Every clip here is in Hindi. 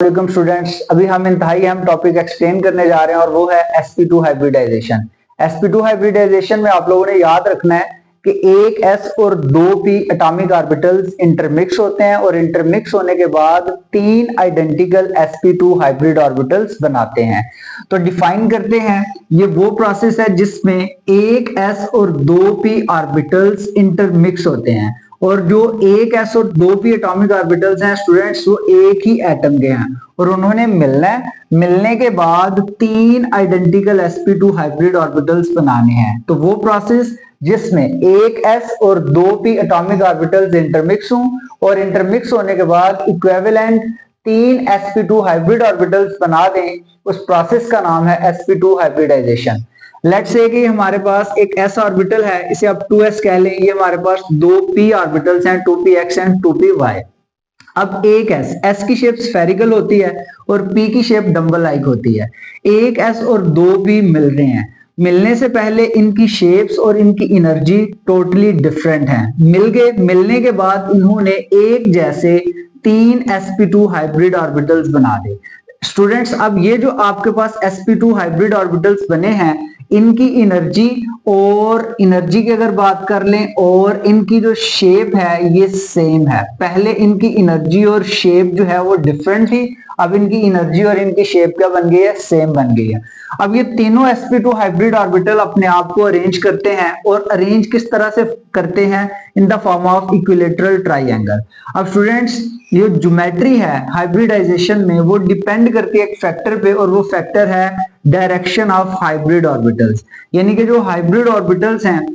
वेलकम स्टूडेंट्स, अभी हम इंतहाई अहम टॉपिक एक्सप्लेन करने जा रहे हैं और वो है sp2 हाइब्रिडाइजेशन। sp2 हाइब्रिडाइजेशन में आप लोगों ने याद रखना है कि एक s और दो p एटॉमिक ऑर्बिटल्स इंटरमिक्स होते हैं और इंटरमिक्स होने के बाद तीन आइडेंटिकल sp2 हाइब्रिड ऑर्बिटल्स बनाते हैं। तो डिफाइन करते हैं, ये वो प्रोसेस है जिसमें एक s और दो p ऑर्बिटल्स इंटरमिक्स होते हैं और जो एक s और दो p एटॉमिक ऑर्बिटल्स हैं स्टूडेंट्स, वो एक ही एटम के हैं और उन्होंने मिलना है। मिलने के बाद तीन आइडेंटिकल sp2 हाइब्रिड ऑर्बिटल्स बनाने हैं। तो वो प्रोसेस जिसमें एक s और दो p एटॉमिक ऑर्बिटल्स इंटरमिक्स हों और इंटरमिक्स होने के बाद इक्विवेलेंट तीन sp2 हाइब्रिड ऑर्बिटल्स बना दें, उस प्रोसेस का नाम है sp2 हाइब्रिडाइजेशन। लेट्स से कि हमारे पास एक s ऑर्बिटल है, इसे आप 2s कह लें। ये हमारे पास दो p ऑर्बिटल्स हैं, 2px एंड 2py। अब एक s की शेप स्फेरिकल होती है और p की शेप डम्बल लाइक होती है। एक s और दो p मिल रहे हैं। मिलने से पहले इनकी शेप्स और इनकी एनर्जी टोटली डिफरेंट हैं। मिल गए, मिलने के बाद इन्होंने एक जैसे तीन sp2 हाइब्रिड ऑर्बिटल्स बना दे। स्टूडेंट्स, अब ये जो आपके पास sp2 हाइब्रिड ऑर्बिटल्स बने हैं, इनकी एनर्जी और एनर्जी की अगर बात कर लें और इनकी जो शेप है ये सेम है। पहले इनकी एनर्जी और शेप जो है वो डिफरेंट थी, अब इनकी एनर्जी और इनकी शेप क्या बन गई है, सेम बन गई है। अब ये तीनों sp2 हाइब्रिड ऑर्बिटल अपने आप को अरेंज करते हैं और अरेंज किस तरह से करते हैं, in the form of equilateral triangle. अब स्टूडेंट्स, ये ज्योमेट्री है हाइब्रिडाइजेशन में, वो डिपेंड करती है एक फैक्टर पे और वो फैक्टर है डायरेक्शन ऑफ हाइब्रिड ऑर्बिटल्स। यानी कि जो हाइब्रिड ऑर्बिटल्स हैं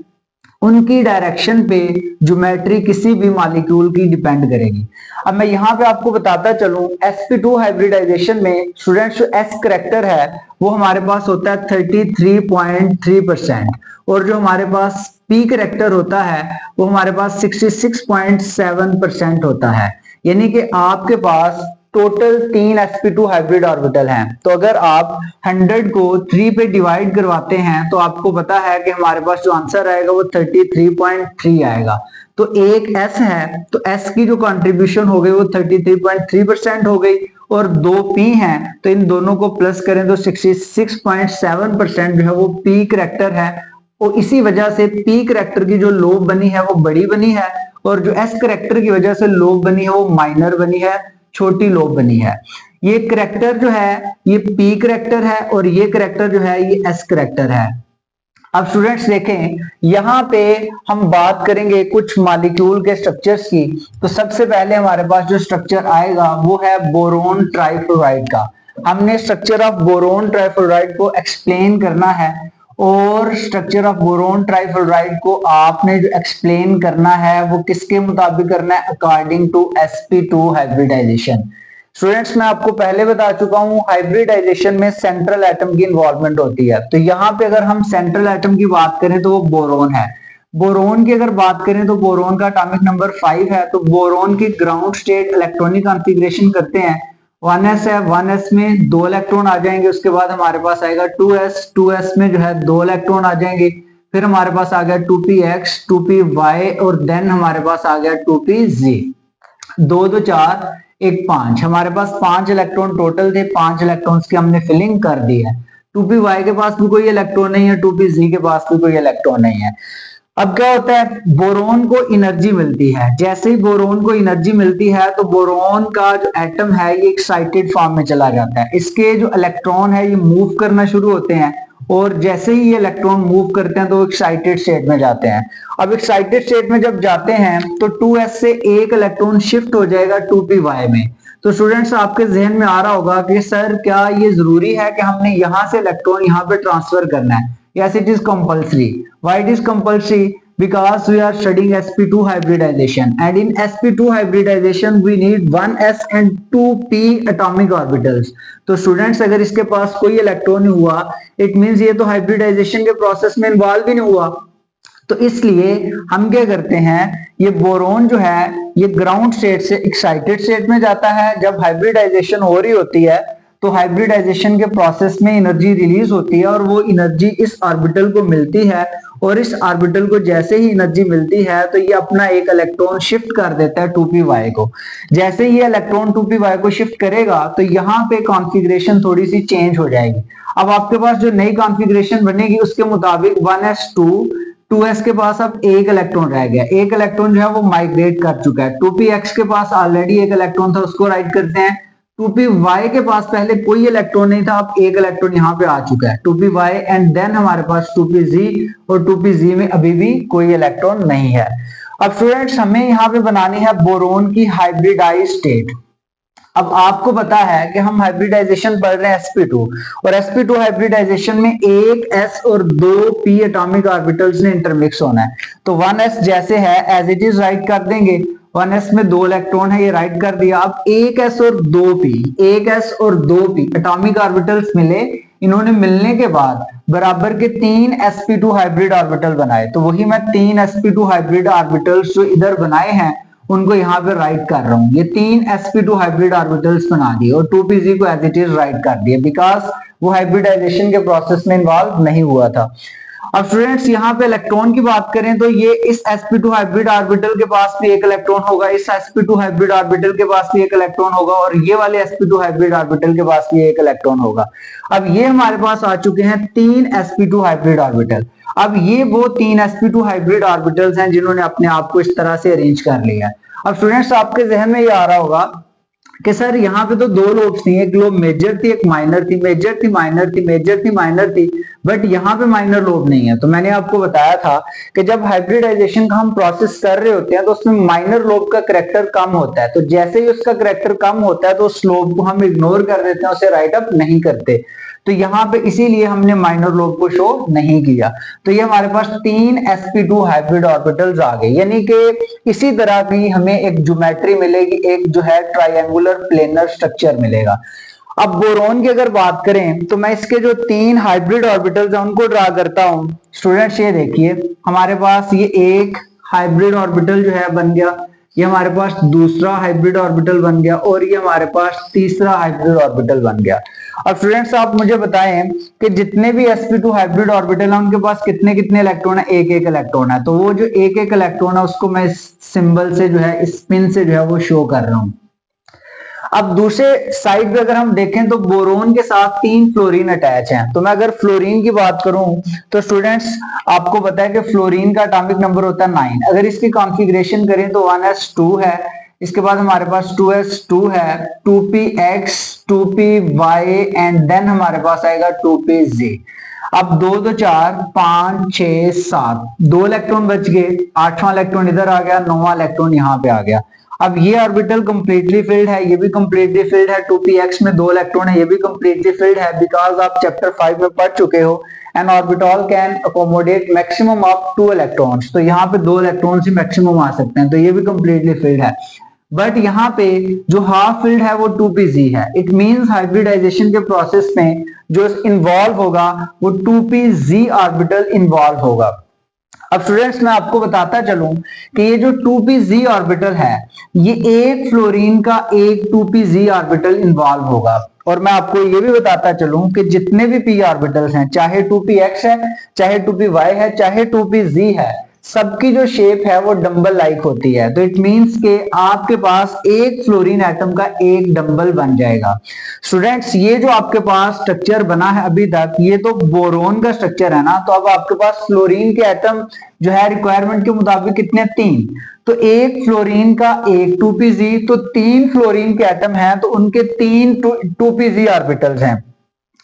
उनकी डायरेक्शन पे ज्योमेट्री किसी भी मॉलिक्यूल की डिपेंड करेगी। अब मैं यहाँ पे आपको बताता चलूं, sp2 हाइब्रिडाइजेशन में स्टूडेंट्स जो s करेक्टर है वो हमारे पास होता है 33.3% और जो हमारे पास p करेक्टर होता है वो हमारे पास 66.7% होता है। यानी कि आपके पास टोटल तीन sp2 हाइब्रिड ऑर्बिटल हैं। तो अगर आप 100 को 3 पे डिवाइड करवाते हैं तो आपको पता है कि हमारे पास जो आंसर आएगा वो 33.3 आएगा। तो एक s है तो s की जो कंट्रीब्यूशन हो गई वो 33.3% हो गई और दो p हैं तो इन दोनों को प्लस करें तो 66.7% जो है वो p करेक्टर है। और इसी वजह से p करेक्टर की जो लोब बनी है वो बड़ी बनी है और जो s करेक्टर की वजह से लोब बनी है वो माइनर बनी है, छोटी लोब बनी है। ये करेक्टर जो है ये p करेक्टर है और ये करेक्टर जो है ये s करेक्टर है। अब स्टूडेंट्स देखें, यहाँ पे हम बात करेंगे कुछ मॉलिक्यूल के स्ट्रक्चर्स की। तो सबसे पहले हमारे पास जो स्ट्रक्चर आएगा वो है बोरोन ट्राइफ्लोराइड का। हमने स्ट्रक्चर ऑफ बोरोन ट्राइफ्लोराइड को एक्सप्लेन करना है और स्ट्रक्चर ऑफ बोरोन ट्राइफ्लोराइड को आपने जो एक्सप्लेन करना है वो किसके मुताबिक करना है, according to sp2 hybridisation. Students, मैं आपको पहले बता चुका हूं हाइब्रिडाइजेशन में सेंट्रल एटम की इन्वॉल्वमेंट होती है। तो यहाँ पे अगर हम सेंट्रल एटम की बात करें तो वो बोरोन है। बोरोन की अगर बात करें तो बोरोन का एटॉमिक नंबर 5 है। तो बोरोन की ग्राउंड स्टेट इलेक्ट्रॉनिक कॉन्फ़िगरेशन करते हैं, 1s है, 1s में 2 इलेक्ट्रॉन आ जाएंगे। उसके बाद हमारे पास आएगा 2s, 2s में जो है 2 इलेक्ट्रॉन आ जाएंगे। फिर हमारे पास आ गया 2px, 2py और देन हमारे पास आ गया 2pz। 2 2 4 1 5, हमारे पास 5 इलेक्ट्रॉन टोटल थे। 5 इलेक्ट्रॉन्स की हमने फिलिंग कर दी है। 2py के पास भी कोई इलेक्ट्रॉन नहीं है, 2pz के पास भी कोई इलेक्ट्रॉन नहीं है। अब क्या होता है, बोरोन को एनर्जी मिलती है। जैसे ही बोरोन को एनर्जी मिलती है तो बोरोन का जो एटम है ये एक्साइटेड फॉर्म में चला जाता है। इसके जो इलेक्ट्रॉन है ये मूव करना शुरू होते हैं और जैसे ही ये इलेक्ट्रॉन मूव करते हैं तो एक्साइटेड स्टेट में जाते हैं। अब एक्साइटेड स्टेट में जब जाते हैं तो 2s से एक इलेक्ट्रॉन शिफ्ट हो जाएगा 2py में। तो स्टूडेंट्स, आपके जहन में आ रहा होगा कि सर क्या ये जरूरी है कि हमने यहां से इलेक्ट्रॉन यहां पे ट्रांसफर करना है? Yes, it is compulsory. Why it is compulsory? Because we are studying sp2 hybridization, and in sp2 hybridization we need 1s and 2p atomic orbitals. तो स्टूडेंट्स, अगर इसके पास कोई इलेक्ट्रॉन नहीं हुआ, इट मींस ये तो हाइब्रिडाइजेशन के प्रोसेस में इन्वॉल्व ही नहीं हुआ। तो इसलिए हम क्या करते हैं, ये बोरोन जो है ये ग्राउंड स्टेट से एक्साइटेड स्टेट में जाता है। जब हाइब्रिडाइजेशन हो रही होती है तो तो हाइब्रिडाइजेशन के प्रोसेस में एनर्जी रिलीज होती है और वो एनर्जी इस ऑर्बिटल को मिलती है, और इस ऑर्बिटल को जैसे ही एनर्जी मिलती है तो ये अपना एक इलेक्ट्रॉन शिफ्ट कर देता है 2py को। जैसे ही ये इलेक्ट्रॉन 2py को शिफ्ट करेगा तो यहाँ पे कॉन्फ़िगरेशन थोड़ी सी चेंज हो जाएगी। अब आपके पास जो नई कॉन्फ़िगरेशन बनेगी उसके मुताबिक 1s2 2s के पास अब एक इलेक्ट्रॉन रह गया, एक इलेक्ट्रॉन जो है वो माइग्रेट कर चुका है। 2px के पास ऑलरेडी एक इलेक्ट्रॉन था, उसको राइट करते हैं। 2py के पास पहले कोई इलेक्ट्रॉन नहीं था, अब एक इलेक्ट्रॉन यहाँ पे आ चुका है 2py, एंड देन हमारे पास 2pz, और 2pz में अभी भी कोई इलेक्ट्रॉन नहीं है। अब स्टूडेंट्स हमें यहाँ पे बनानी है बोरोन की हाइब्रिडाइज स्टेट। अब आपको पता है कि हम हाइब्रिडाइजेशन पढ़ रहे हैं sp2, और sp2 हाइब्रिडाइजेशन में एक s और दो p एटॉमिक ऑर्बिटल्स ने इंटरमिक्स होना है। तो 1s जैसे है एज इट इज राइट कर देंगे, 1s में दो इलेक्ट्रॉन है, ये राइट कर दिया। अब एक s और दो p, एक s और दो p एटॉमिक ऑर्बिटल्स मिले, इन्होंने मिलने के बाद बराबर के तीन sp2 हाइब्रिड ऑर्बिटल बनाए। तो वही मैं तीन sp2 हाइब्रिड ऑर्बिटल्स जो इधर बनाए हैं उनको यहाँ पे राइट कर रहा हूँ। ये तीन sp2 हाइब्रिड ऑर्बिटल्स बना दिए और 2pz को एज इट इज राइट कर दिया, बिकॉज वो हाइब्रिडाइजेशन के प्रोसेस में इन्वॉल्व नहीं हुआ था। अब स्टूडेंट्स यहाँ पे इलेक्ट्रॉन की बात करें तो ये इस sp2 हाइब्रिड ऑर्बिटल के पास भी एक इलेक्ट्रॉन होगा, इस sp2 हाइब्रिड ऑर्बिटल के पास भी एक इलेक्ट्रॉन होगा, और ये वाले sp2 हाइब्रिड ऑर्बिटल के पास भी एक इलेक्ट्रॉन होगा। अब ये हमारे पास आ चुके हैं तीन sp2 हाइब्रिड ऑर्बिटल। अब ये वो तीन sp2 हाइब्रिड ऑर्बिटल्स हैं जिन्होंने अपने आप को इस तरह से अरेंज कर लिया है। अब स्टूडेंट्स आपके जहन में ये आ रहा होगा कि सर यहाँ पे तो दो लोब्स थी, एक लोब मेजर थी, एक माइनर थी, मेजर थी माइनर थी, मेजर थी माइनर थी, बट यहाँ पे माइनर लोब नहीं है। तो मैंने आपको बताया था कि जब हाइब्रिडाइजेशन का हम प्रोसेस कर रहे होते हैं तो उसमें माइनर लोब का करेक्टर कम होता है, तो जैसे ही उसका करेक्टर कम होता है तो उस लोब को हम इग्नोर कर देते हैं, उसे राइट अप नहीं करते। तो यहाँ पे इसीलिए हमने माइनर लोब को शो नहीं किया। तो ये हमारे पास तीन sp2 हाइब्रिड ऑर्बिटल्स आ गए, यानी कि इसी तरह की हमें एक ज्योमेट्री मिलेगी, एक जो है ट्रायंगुलर प्लेनर स्ट्रक्चर मिलेगा। अब बोरोन की अगर बात करें तो मैं इसके जो तीन हाइब्रिड ऑर्बिटल्स हैं उनको ड्रा करता हूं। स्टूडेंट्स ये देखिए हमारे पास ये एक हाइब्रिड ऑर्बिटल जो है बन गया, ये हमारे पास दूसरा हाइब्रिड ऑर्बिटल बन गया, और ये हमारे पास तीसरा हाइब्रिड ऑर्बिटल बन गया। अब स्टूडेंट्स आप मुझे बताएं कि जितने भी sp2 हाइब्रिड ऑर्बिटल हैं उनके पास कितने कितने इलेक्ट्रॉन है? एक एक इलेक्ट्रॉन है। तो वो जो एक एक इलेक्ट्रॉन है उसको मैं इस सिंबल से जो है, इस पिन से जो है वो शो कर रहा हूं। अब दूसरे साइड पे अगर हम देखें तो बोरोन के साथ तीन फ्लोरीन अटैच हैं। तो मैं अगर फ्लोरीन की बात करूं तो स्टूडेंट्स आपको पता है कि फ्लोरीन का एटॉमिक नंबर होता है 9। अगर इसकी कॉन्फ़िगरेशन करें तो 1s2 है, इसके बाद हमारे पास 2s2 है, 2px, 2py, एंड देन हमारे पास आएगा 2pz। अब 2 2 4 5 6 7, 2 इलेक्ट्रॉन बच गए, 8वां इलेक्ट्रॉन इधर आ गया, 9वां इलेक्ट्रॉन यहाँ पे आ गया। अब ये ऑर्बिटल कंप्लीटली फिल्ड है, ये भी कंप्लीटली फिल्ड है। 2px में 2 इलेक्ट्रॉन है, ये भी कंप्लीटली फिल्ड है, बिकॉज आप चैप्टर 5 में पढ़ चुके हो N orbital can accommodate maximum of 2 electrons. तो यहाँ पे 2 इलेक्ट्रॉन ही मैक्सिमम आ सकते हैं, तो ये भी कंप्लीटली फिल्ड है। बट यहाँ पे जो हाफ फिल्ड है वो 2pz है। इट मींस हाइब्रिडाइजेशन के प्रोसेस में जो इन्वॉल्व होगा वो 2pz ऑर्बिटल इन्वॉल्व होगा। अब स्टूडेंट्स मैं आपको बताता चलूं कि ये जो 2pz ऑर्बिटल है, ये एक फ्लोरीन का एक 2pz ऑर्बिटल इन्वॉल्व होगा। और मैं आपको ये भी बताता चलूं कि जितने भी p ऑर्बिटल्स हैं, चाहे 2px है, चाहे 2py है, चाहे 2pz है, सबकी जो शेप है वो डंबल लाइक होती है। तो इट मींस के आपके पास एक फ्लोरीन एटम का एक डंबल बन जाएगा। स्टूडेंट्स ये जो आपके पास स्ट्रक्चर बना है अभी तक, ये तो बोरोन का स्ट्रक्चर है ना। तो अब आपके पास फ्लोरीन के एटम जो है रिक्वायरमेंट के मुताबिक कितने? 3। तो एक फ्लोरीन का एक 2pz, तो 3 फ्लोरीन के एटम हैं, तो उनके 3 2pz ऑर्बिटल्स हैं,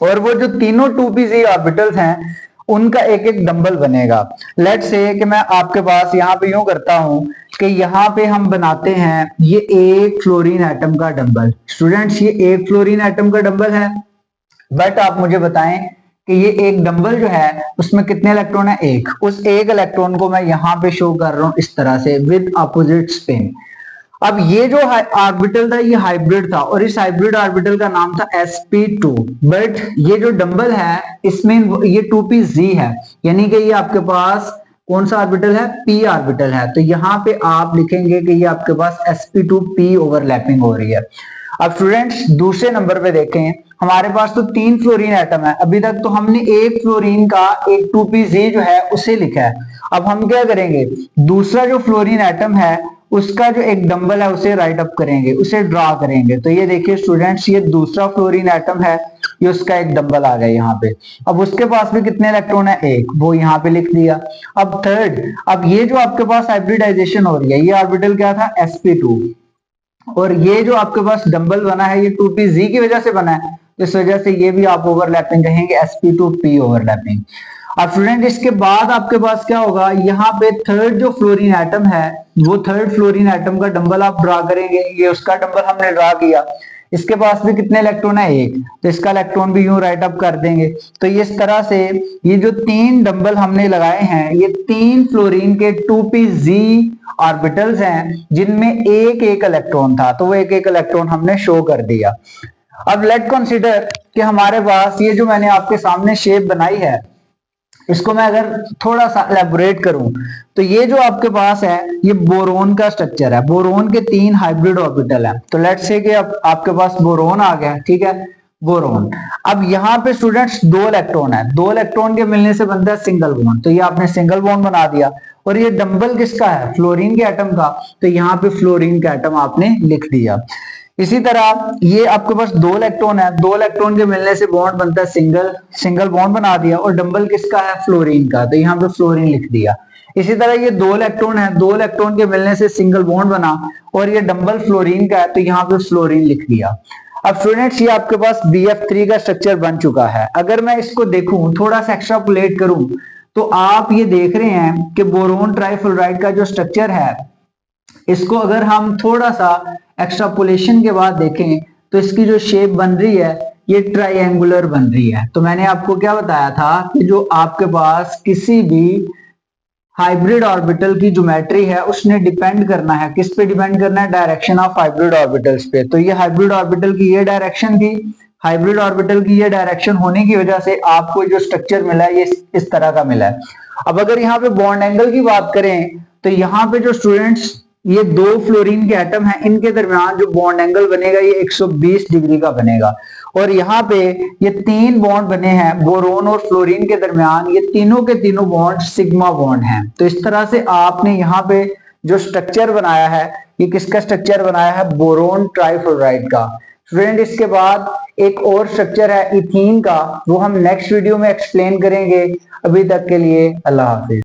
और वो जो तीनों 2pz ऑर्बिटल्स हैं उनका एक एक डंबल बनेगा। लेट्स से कि मैं आपके पास यहाँ पे यूं करता हूं कि यहाँ पे हम बनाते हैं ये एक फ्लोरीन एटम का डंबल। स्टूडेंट्स ये एक फ्लोरीन एटम का डंबल है, बट आप मुझे बताएं कि ये एक डंबल जो है उसमें कितने इलेक्ट्रॉन है? एक। उस एक इलेक्ट्रॉन को मैं यहाँ पे शो कर रहा हूँ इस तरह से विद अपोजिट स्पिन। अब ये जो ऑर्बिटल था ये हाइब्रिड था, और इस हाइब्रिड ऑर्बिटल का नाम था sp2। बट ये जो डंबल है इसमें ये 2pz है, यानी कि ये आपके पास कौन सा ऑर्बिटल है? p ऑर्बिटल है। तो यहाँ पे आप लिखेंगे कि ये आपके पास sp2p ओवरलैपिंग हो रही है। अब स्टूडेंट्स दूसरे नंबर पे देखें, हमारे पास तो 3 फ्लोरीन एटम है, अभी तक तो हमने एक फ्लोरीन का एक 2pz जो है उसे लिखा है। अब हम क्या करेंगे, दूसरा जो फ्लोरीन एटम है उसका जो एक डंबल है उसे राइट अप करेंगे, उसे ड्रा करेंगे। तो ये देखिए स्टूडेंट्स, ये दूसरा फ्लोरीन एटम है, ये उसका एक डंबल आ गया यहाँ पे। अब उसके पास भी कितने इलेक्ट्रॉन है, एक, वो यहाँ पे लिख दिया। अब थर्ड, अब ये जो आपके पास हाइब्रिडाइजेशन हो रही है, ये ऑर्बिटल क्या था, sp2, और ये जो आपके पास डंबल बना है ये 2pz की वजह से बना है, इस वजह से ये भी आप ओवरलैपिंग कहेंगे, sp2p ओवरलैपिंग। अब स्टूडेंट इसके बाद आपके पास क्या होगा, यहाँ पे थर्ड जो फ्लोरीन एटम है, वो थर्ड फ्लोरीन एटम का डंबल आप ड्रा करेंगे, ये उसका डंबल हमने ड्रा किया। इसके पास भी कितने इलेक्ट्रॉन है, एक, तो इसका इलेक्ट्रॉन भी यूं राइट अप कर देंगे। तो ये इस तरह से ये जो 3 डंबल हमने लगाए हैं, ये 3 फ्लोरीन के 2pz ऑर्बिटल्स हैं, जिनमें एक एक इलेक्ट्रॉन था, तो वो एक एक इलेक्ट्रॉन हमने शो कर दिया। अब लेट कंसीडर कि हमारे पास ये जो मैंने आपके सामने शेप बनाई है, इसको मैं अगर थोड़ा सा एलेबोरेट करूं, तो ये जो आपके पास है ये बोरोन का स्ट्रक्चर है, बोरोन के 3 हाइब्रिड ऑर्बिटल है। तो लेट्स से कि अब आपके पास बोरोन आ गया, ठीक है, बोरोन। अब यहाँ पे स्टूडेंट्स 2 इलेक्ट्रॉन है, 2 इलेक्ट्रॉन के मिलने से बनता है सिंगल बॉन्ड, तो ये आपने सिंगल बॉन्ड बना दिया। और ये डंबल किसका है, फ्लोरीन के एटम का, तो यहाँ पे फ्लोरीन का एटम आपने लिख दिया। इसी तरह ये आपके पास 2 इलेक्ट्रॉन है, 2 इलेक्ट्रॉन के मिलने से बॉन्ड बनता है सिंगल बॉन्ड बना दिया, और डंबल किसका है, फ्लोरीन का, तो यहाँ पे फ्लोरीन लिख दिया। इसी तरह ये 2 इलेक्ट्रॉन है, 2 इलेक्ट्रॉन के मिलने से सिंगल बॉन्ड बना, और ये डंबल फ्लोरीन का है, तो यहाँ पे फ्लोरीन लिख दिया। अब स्टूडेंट्स ये आपके पास BF3 का स्ट्रक्चर बन चुका है। अगर मैं इसको देखूं, थोड़ा सा एक्स्ट्रापोलेट करूं, तो आप ये देख रहे हैं कि बोरोन ट्राइफ्लोराइड का जो स्ट्रक्चर है, इसको अगर हम थोड़ा सा एक्स्ट्रापोलेशन के बाद देखें, तो इसकी जो शेप बन रही है ये ट्रायंगुलर बन रही है। तो मैंने आपको क्या बताया था कि जो आपके पास किसी भी हाइब्रिड ऑर्बिटल की ज्योमेट्री है, उसने डिपेंड करना है, किस पे डिपेंड करना है, डायरेक्शन ऑफ हाइब्रिड ऑर्बिटल्स पे। तो ये हाइब्रिड ऑर्बिटल की ये डायरेक्शन थी, हाइब्रिड ऑर्बिटल की ये डायरेक्शन होने की वजह से आपको जो स्ट्रक्चर मिला है ये इस तरह का मिला है। अब अगर यहाँ पे बॉन्ड एंगल की बात करें, तो यहाँ पे जो स्टूडेंट्स ये 2 फ्लोरीन के एटम हैं, इनके दरमियान जो बॉन्ड एंगल बनेगा ये 120 डिग्री का बनेगा। और यहाँ पे ये 3 बॉन्ड बने हैं बोरोन और फ्लोरीन के दरमियान, ये तीनों के तीनों बॉन्ड सिग्मा बॉन्ड हैं। तो इस तरह से आपने यहाँ पे जो स्ट्रक्चर बनाया है, ये किसका स्ट्रक्चर बनाया है, बोरोन ट्राइफ्लोराइड का। स्टूडेंट इसके बाद एक और स्ट्रक्चर है इथीन का, वो हम नेक्स्ट वीडियो में एक्सप्लेन करेंगे। अभी तक के लिए अल्लाह हाफिज।